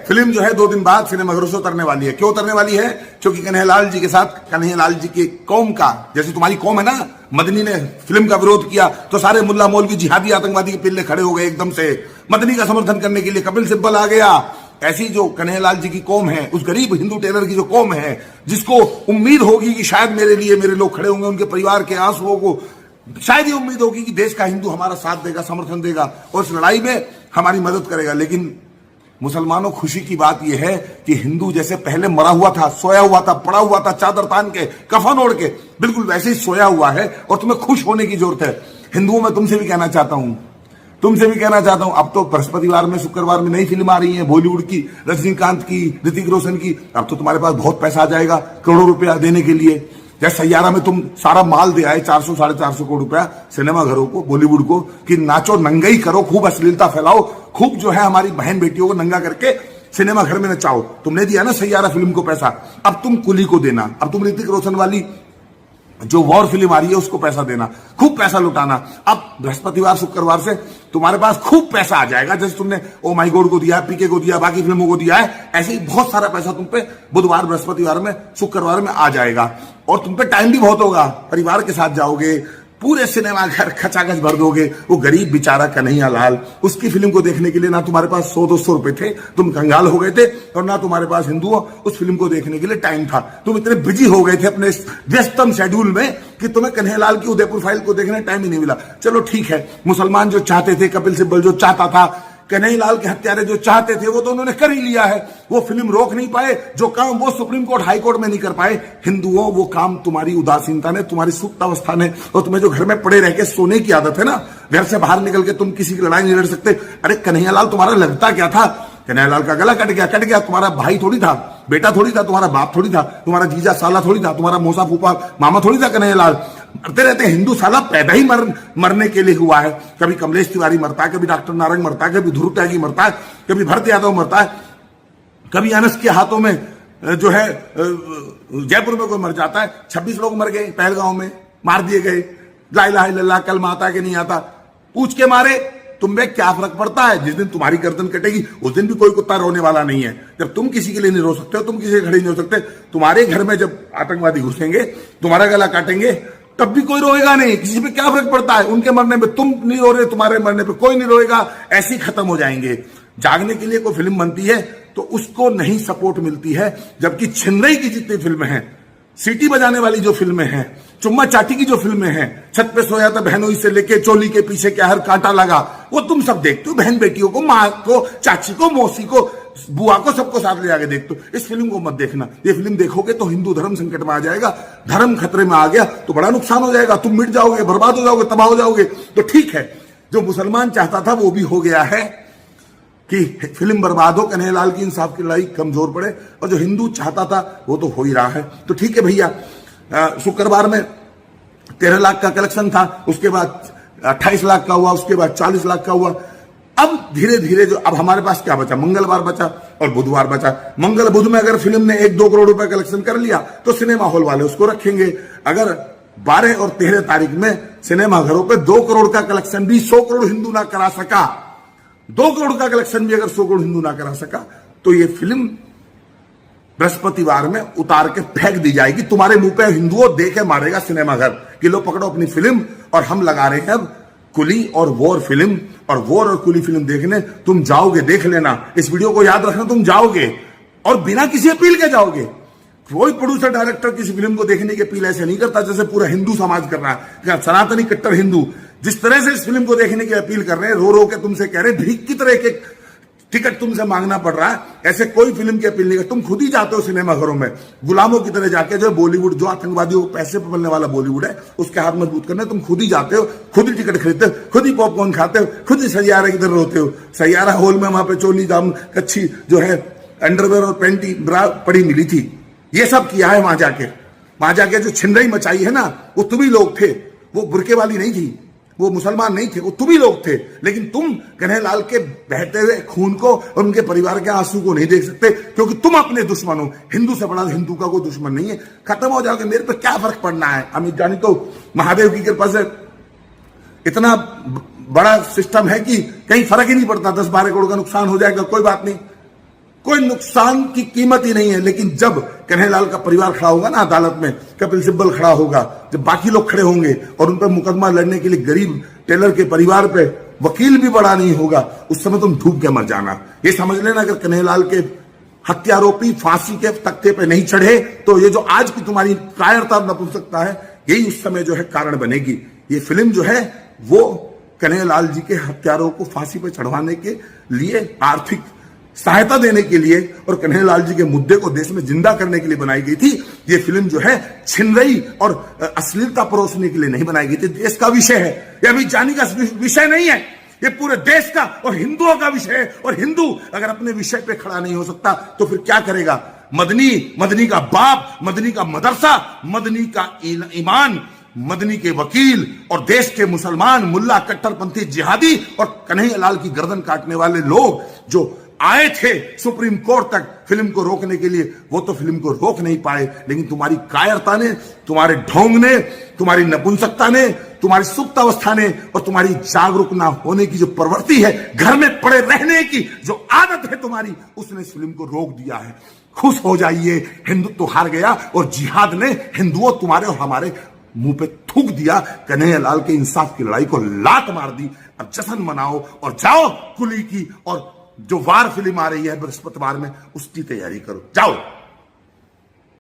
Film जो है 2 दिन बाद सिनेमाघरों से उतरने वाली है। क्यों उतरने वाली है? क्योंकि कन्हैयालाल जी के साथ, कन्हैयालाल जी की कौम का, जैसे तुम्हारी कौम है ना, मदनी ने फिल्म का विरोध किया तो सारे मुल्ला मौलवी जिहादी आतंकवादी के पिल्ले खड़े हो गए एकदम से। मदनी का समर्थन करने के लिए कपिल सिब्बल आ गया। ऐसी जो कन्हैयालाल जी की कौम है, उस गरीब हिंदू टेलर की जो कौम है, जिसको उम्मीद होगी कि शायद मेरे लिए मेरे लोग खड़े होंगे, उनके परिवार के आंसुओं को शायद ये उम्मीद होगी कि देश का हिंदू हमारा साथ देगा, समर्थन देगा और इस लड़ाई में हमारी मदद करेगा। लेकिन मुसलमानों, खुशी की बात यह है कि हिंदू जैसे पहले मरा हुआ था, सोया हुआ था, पड़ा हुआ था, चादर तान के, कफन ओढ़ के, बिल्कुल वैसे ही सोया हुआ है और तुम्हें खुश होने की जरूरत है। हिंदुओं में तुमसे भी कहना चाहता हूं, अब तो बृहस्पतिवार में, शुक्रवार में नई फिल्म आ रही है बॉलीवुड की, रजनीकांत की, ऋतिक रोशन की। अब तो तुम्हारे पास बहुत पैसा आ जाएगा करोड़ों रुपया देने के लिए। जैसे सैयारा में तुम सारा माल दे आए 400 साढ़े 400 करोड़ रुपया सिनेमाघरों को, बॉलीवुड को, कि नाचो, नंगाई करो, खूब अश्लीलता फैलाओ, खूब जो है हमारी बहन बेटियों को नंगा करके सिनेमा घर में नचाओ। तुमने दिया ना सैयारा फिल्म को पैसा, अब तुम कुली को देना। अब तुम ऋतिक रोशन वाली जो वॉर फिल्म आ रही है उसको पैसा देना, खूब पैसा लुटाना। अब बृहस्पतिवार शुक्रवार से तुम्हारे पास खूब पैसा आ जाएगा। जैसे तुमने ओ माई गॉड को दिया, पीके को दिया, बाकी फिल्मों को दिया है, ऐसे ही बहुत सारा पैसा तुम पे बुधवार, बृहस्पतिवार में, शुक्रवार में आ जाएगा। और तुम पे टाइम भी बहुत होगा, परिवार के साथ जाओगे, पूरे सिनेमा घर खचाखच भर दोगे। वो गरीब बेचारा कन्हैयालाल, उसकी फिल्म को देखने के लिए ना तुम्हारे पास 100-200 रुपए थे, तुम कंगाल हो गए थे, और ना तुम्हारे पास हिंदुओं उस फिल्म को देखने के लिए टाइम था। तुम इतने बिजी हो गए थे अपने व्यस्तम शेड्यूल में कि तुम्हें कन्हैयालाल की उदयपुर फाइल को देखने टाइम ही नहीं मिला। चलो ठीक है, मुसलमान जो चाहते थे, कपिल सिब्बल जो चाहता था, कन्हैयालाल के हत्यारे जो चाहते थे, वो तो उन्होंने कर ही लिया है। वो फिल्म रोक नहीं पाए, जो काम वो सुप्रीम कोर्ट, हाई कोर्ट में नहीं कर पाए। हिंदुओं, वो काम तुम्हारी उदासीनता ने, तुम्हारी सुप्तावस्था ने, और तुम्हें जो घर में पड़े रह के सोने की आदत है ना, घर से बाहर निकल के तुम किसी की लड़ाई नहीं लड़ सकते। अरे कन्हैयालाल तुम्हारा लगता क्या था? कन्हैयालाल का गला कट गया। तुम्हारा भाई थोड़ी था, बेटा थोड़ी था, तुम्हारा बाप थोड़ी था, तुम्हारा जीजा साला थोड़ी था, तुम्हारा मौसा फूफा मामा थोड़ी था कन्हैयालाल। मरते रहते हिंदू, साला पैदा ही मरने के लिए हुआ है। कभी कमलेश तिवारी मरता है, कभी डॉक्टर नारंग मरता है, कभी ध्रुव त्यागी मरता है, कभी भरत यादव मरता है, कभी अनस के हाथों में जो है जयपुर में कोई मर जाता है। 26 लोग मर गए पहलगांव में, मार दिए गए। ला इलाहा इल्लल्लाह कलमा आता कि नहीं आता, पूछ के मारे। तुम्हें क्या फर्क पड़ता है? जिस दिन तुम्हारी गर्दन कटेगी उस दिन भी कोई कुत्ता रोने वाला नहीं है। जब तुम किसी के लिए नहीं रो सकते हो, तुम किसी के खड़े नहीं हो सकते, तुम्हारे घर में जब आतंकवादी घुसेंगे, तुम्हारा गला काटेंगे, तब भी कोई रोएगा नहीं। किसी पे क्या फर्क पड़ता है? उनके मरने पे तुम नहीं रो रहे, तुम्हारे मरने पे कोई नहीं रोएगा। ऐसे ही खत्म हो जाएंगे। जागने के लिए कोई फिल्म बनती है तो उसको नहीं सपोर्ट मिलती है, जबकि छिनरई की जितनी फिल्में हैं, सीटी बजाने वाली जो फिल्में हैं, चुम्मा चाटी की जो फिल्में हैं, छत पे सोया था बहनों से लेके चोली के पीछे क्या हर कांटा लगा, वो तुम सब देखते हो। बहन बेटियों को, माँ को, चाची को, मौसी को, बुआ को, सबको साथ ले आके देखते हो। इस फिल्म को मत देखना। ये फिल्म देखोगे तो हिंदू धर्म संकट में आ जाएगा, धर्म खतरे में आ गया तो बड़ा नुकसान हो जाएगा। तुम मिट जाओगे, बर्बाद हो जाओगे, तबाह हो जाओगे। तो ठीक है, जो मुसलमान चाहता था वो भी हो गया है कि फिल्म बर्बाद हो, कन्हैयालाल की इंसाफ की लड़ाई कमजोर पड़े, और जो हिंदू चाहता था वो तो हो ही रहा है। तो ठीक है भैया, शुक्रवार में 13 लाख का कलेक्शन था, उसके बाद 28 लाख का हुआ, उसके बाद 40 लाख का हुआ। अब धीरे धीरे जो, अब हमारे पास क्या बचा? मंगलवार बचा और बुधवार बचा। मंगल बुध में अगर फिल्म ने 1-2 करोड़ रुपए कलेक्शन कर लिया तो सिनेमा हॉल वाले उसको रखेंगे। अगर 12 और 13 तारीख में सिनेमा घरों पे 2 करोड़ का कलेक्शन भी 100 करोड़ हिंदू ना करा सका, 2 करोड़ का कलेक्शन भी अगर 100 करोड़ हिंदू ना करा सका, तो ये फिल्म बृहस्पतिवार में उतार के फेंक दी जाएगी। तुम्हारे मुंह पे हिंदुओं देके मारेगा सिनेमा घर कि लो पकड़ो अपनी फिल्म, और हम लगा रहे हैं अब कुली और वॉर फिल्म। और वॉर और कुली फिल्म देखने तुम जाओगे, देख लेना, इस वीडियो को याद रखना, तुम जाओगे और बिना किसी अपील के जाओगे। कोई प्रोड्यूसर डायरेक्टर किसी फिल्म को देखने की अपील ऐसे नहीं करता जैसे पूरा हिंदू समाज कर रहा है। सनातनी कट्टर हिंदू जिस तरह से इस फिल्म को देखने की अपील कर रहे हैं, रो रो के तुमसे कह रहे हैं, भीख की तरह के टिकट तुमसे मांगना पड़ रहा है, ऐसे कोई फिल्म की अपील नहीं कर। तुम खुद ही जाते हो सिनेमा घरों में गुलामों की तरह जाके, जो बॉलीवुड, जो आतंकवादियों को पैसे पर मिलने वाला बॉलीवुड है, उसके हाथ मजबूत करने तुम खुद ही जाते हो, खुद ही टिकट खरीदते हो, खुद ही पॉपकॉर्न खाते हो, खुद ही सैयारा की तरह रोते हो। सैयारा हॉल में वहां पे चोली जाम कच्छी जो है अंडरवेयर और पैंटी ब्रा पड़ी मिली थी। ये सब किया है वहां जाके जो छिनरई मचाई है ना, वो तुम ही लोग थे। वो बुरके वाली नहीं थी, वो मुसलमान नहीं थे, वो तुम ही लोग थे। लेकिन तुम कन्हैयालाल के बहते हुए खून को और उनके परिवार के आंसू को नहीं देख सकते, क्योंकि तुम अपने दुश्मन हो। हिंदू से बड़ा हिंदू का कोई दुश्मन नहीं है। खत्म हो जाओगे, मेरे पे क्या फर्क पड़ना है? अमित जानी तो महादेव की कृपा से इतना बड़ा सिस्टम है कि कहीं फर्क ही नहीं पड़ता। 10-12 करोड़ का नुकसान हो जाएगा, कोई बात नहीं, कोई नुकसान की कीमत ही नहीं है। लेकिन जब कन्हैयालाल का परिवार खड़ा होगा ना अदालत में, कपिल सिब्बल खड़ा होगा, जब बाकी लोग खड़े होंगे और उन पर मुकदमा लड़ने के लिए गरीब टेलर के परिवार पे वकील भी बड़ा नहीं होगा, उस समय तुम डूब के मर जाना। ये समझ लेना, अगर कन्हैयालाल के हत्यारोपी फांसी के तख्ते पे नहीं चढ़े तो ये जो आज की तुम्हारी कायरता नपुंसकता है, यही उस समय जो है कारण बनेगी। ये फिल्म जो है वो कन्हैयालाल जी के हत्यारों को फांसी पर चढ़वाने के लिए, आर्थिक सहायता देने के लिए और कन्हैयालाल जी के मुद्दे को देश में जिंदा करने के लिए बनाई गई थी। ये फिल्म जो है छिनरई और अश्लीलता परोसने के लिए नहीं बनाई गई थी। देश का विषय है, ये अभी जानी का विषय नहीं है, ये पूरे देश का और हिंदुओं का विषय है। और हिंदू अगर अपने विषय पे खड़ा नहीं हो सकता तो फिर क्या करेगा? मदनी, मदनी का बाप, मदनी का मदरसा, मदनी का ईमान, मदनी के वकील और देश के मुसलमान मुल्ला, कट्टरपंथी जिहादी और कन्हैयालाल की गर्दन काटने वाले लोग जो आए थे सुप्रीम कोर्ट तक फिल्म को रोकने के लिए, वो तो फिल्म को रोक नहीं पाए। लेकिन तुम्हारी कायरता ने, तुम्हारे ढोंग ने, तुम्हारी नपुंसकता ने, तुम्हारी सुप्त अवस्था ने और तुम्हारी जागरूक ना होने की जो प्रवृत्ति है, घर में पड़े रहने की जो आदत है तुम्हारी, उसने इस फिल्म को रोक दिया है। खुश हो जाइए, हिंदुत्व हार गया और जिहाद ने हिंदुओं तुम्हारे और हमारे मुंह पे थूक दिया। कन्हैयालाल के इंसाफ की लड़ाई को लात मार दी। अब जश्न मनाओ और जाओ कुली की और जो वार फिल्म आ रही है बृहस्पतिवार में, उसकी तैयारी करो, जाओ।